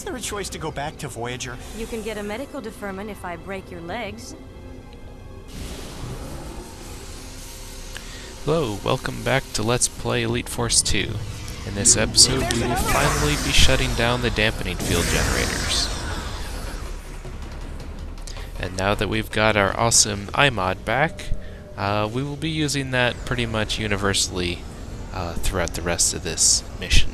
is there a choice to go back to Voyager? You can get a medical deferment if I break your legs. Hello, welcome back to Let's Play Elite Force 2. In this episode, we will finally be shutting down the dampening field generators. And now that we've got our awesome iMod back, we will be using that pretty much universally throughout the rest of this mission.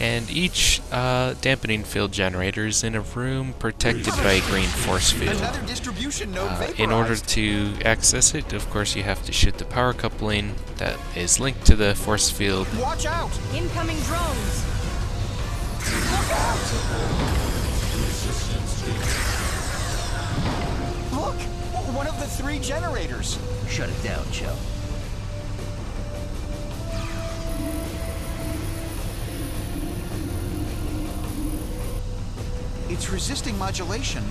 And each dampening field generator is in a room protected by a green force field. Another distribution node vaporized. In order to access it, of course, you have to shoot the power coupling that is linked to the force field. Watch out! Incoming drones! Look out! Look! One of the 3 generators. Shut it down, Joe. It's resisting modulation.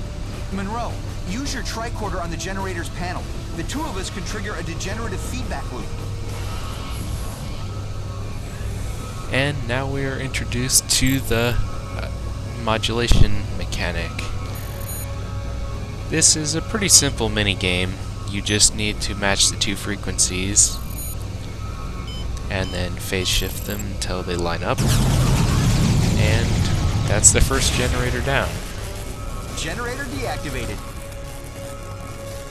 Monroe, use your tricorder on the generator's panel. The 2 of us can trigger a degenerative feedback loop. And now we are introduced to the modulation mechanic. This is a pretty simple mini-game. You just need to match the 2 frequencies and then phase shift them until they line up. And that's the first generator down. Generator deactivated.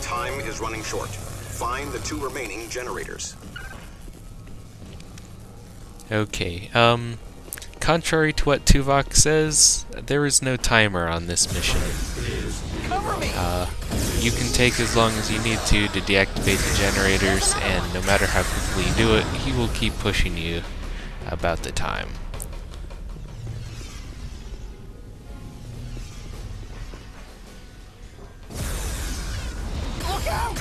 Time is running short. Find the 2 remaining generators. Okay, contrary to what Tuvok says, there is no timer on this mission. Cover me! You can take as long as you need to deactivate the generators, and no matter how quickly you do it, he will keep pushing you about the time. Look out!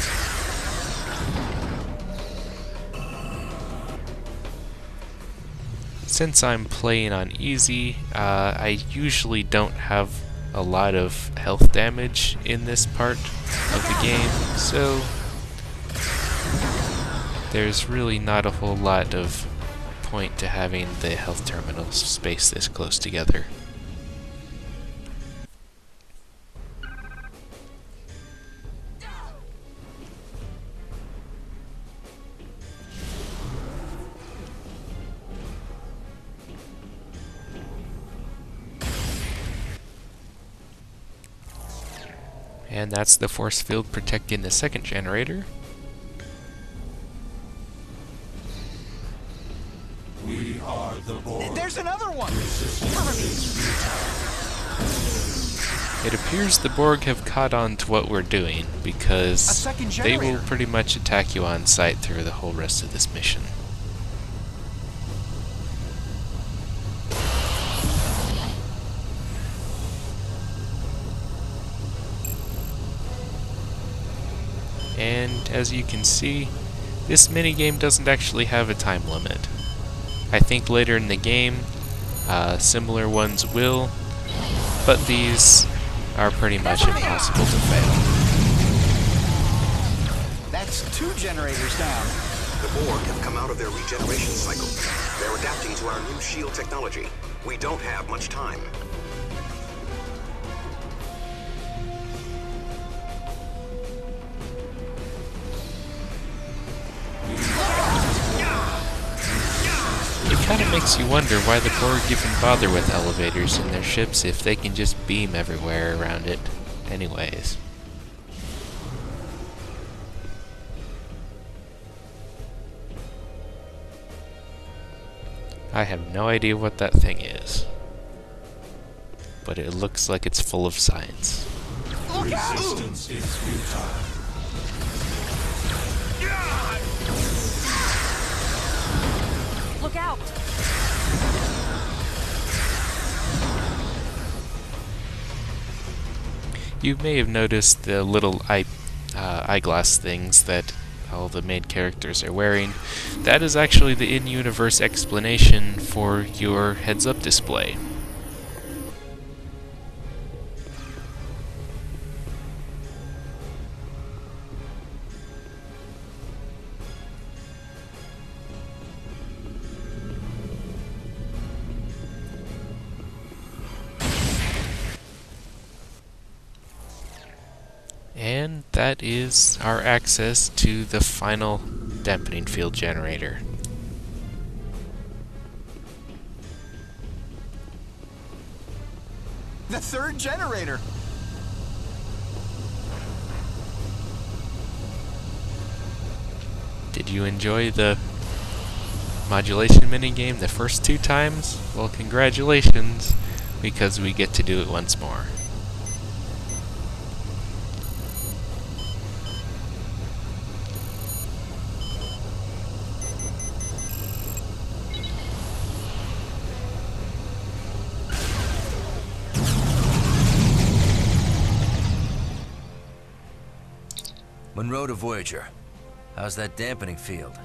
Since I'm playing on easy, I usually don't have a lot of health damage in this part of the game, so there's really not a whole lot of point to having the health terminals spaced this close together. And that's the force field protecting the second generator. We are the Borg. There's another one! It appears the Borg have caught on to what we're doing, because A second they will generator. pretty much attack you on sight through the whole rest of this mission. And as you can see, this minigame doesn't actually have a time limit. I think later in the game, similar ones will, but these are pretty much impossible to fail. That's 2 generators down. The Borg have come out of their regeneration cycle. They're adapting to our new shield technology. We don't have much time. It kind of makes you wonder why the Borg even bother with elevators in their ships if they can just beam everywhere around it anyways. I have no idea what that thing is, but it looks like it's full of science. Resistance is futile. Look out! You may have noticed the little eyeglass things that all the main characters are wearing. That is actually the in-universe explanation for your heads-up display. And that is our access to the final dampening field generator. The third generator! Did you enjoy the modulation minigame the first 2 times? Well, congratulations, because we get to do it once more. Monroe to Voyager. How's that dampening field?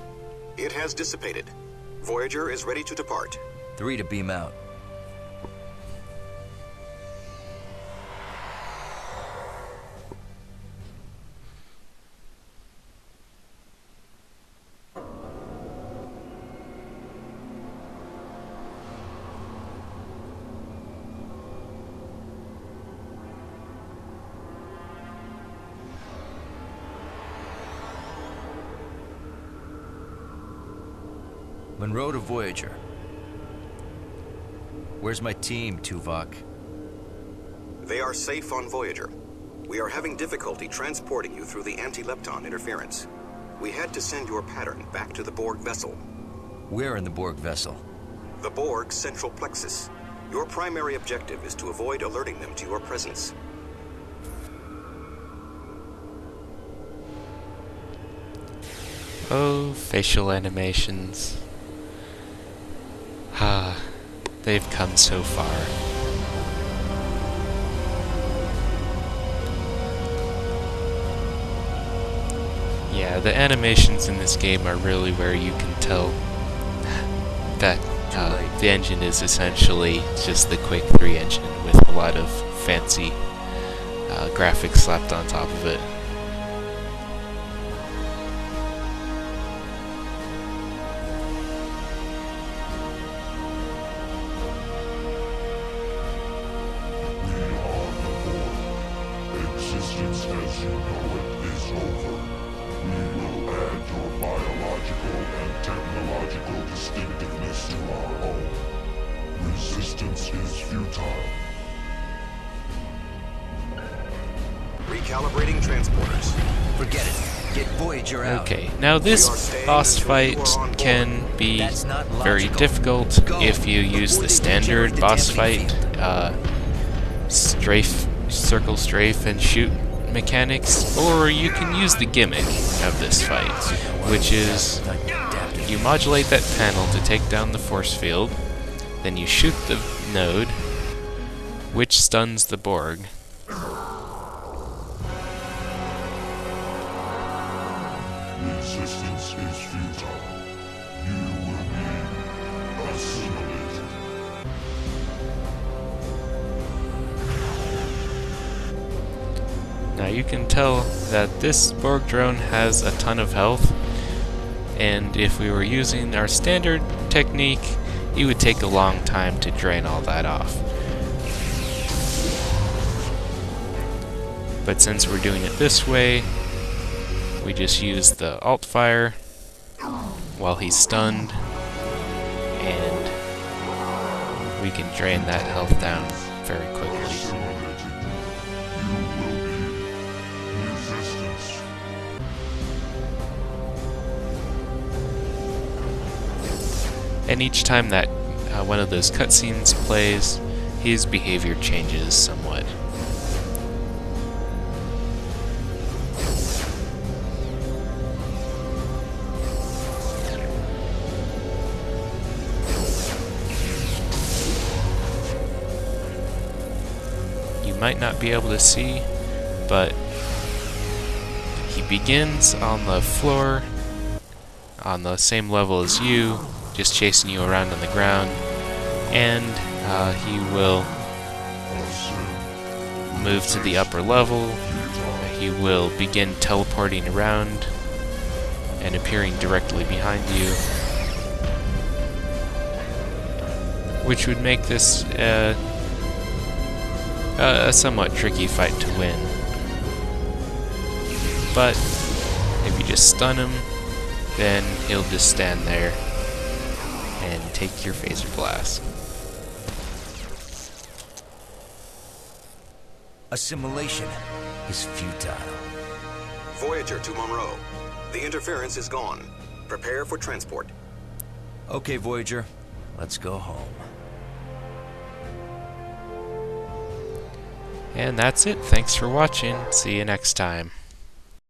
It has dissipated. Voyager is ready to depart. 3 to beam out. Monroe to Voyager. Where's my team, Tuvok? They are safe on Voyager. We are having difficulty transporting you through the anti-lepton interference. We had to send your pattern back to the Borg vessel. Where in the Borg vessel? The Borg central plexus. Your primary objective is to avoid alerting them to your presence. Oh, facial animations. Ah, they've come so far. Yeah, the animations in this game are really where you can tell that the engine is essentially just the Quake 3 engine with a lot of fancy graphics slapped on top of it. Existence as you know it is over. We will add your biological and technological distinctiveness to our own. Resistance is futile. Recalibrating transporters. Forget it. Get Voyager out. Okay, now this boss fight can be very difficult if you use the standard boss fight circle strafe and shoot mechanics, or you can use the gimmick of this fight, which is you modulate that panel to take down the force field, then you shoot the node, which stuns the Borg. Resistance is futile. You will be assimilated. Now you can tell that this Borg drone has a ton of health, and if we were using our standard technique, it would take a long time to drain all that off. But since we're doing it this way, we just use the alt fire while he's stunned, and we can drain that health down very quickly. And each time that one of those cutscenes plays, his behavior changes somewhat. You might not be able to see, but He begins on the floor, on the same level as you, just chasing you around on the ground, and he will move to the upper level. He will begin teleporting around and appearing directly behind you, which would make this a somewhat tricky fight to win. But if you just stun him, then he'll just stand there and take your phaser blast. Assimilation is futile. Voyager to Monroe. The interference is gone. Prepare for transport. Okay, Voyager, let's go home. And that's it. Thanks for watching. See you next time.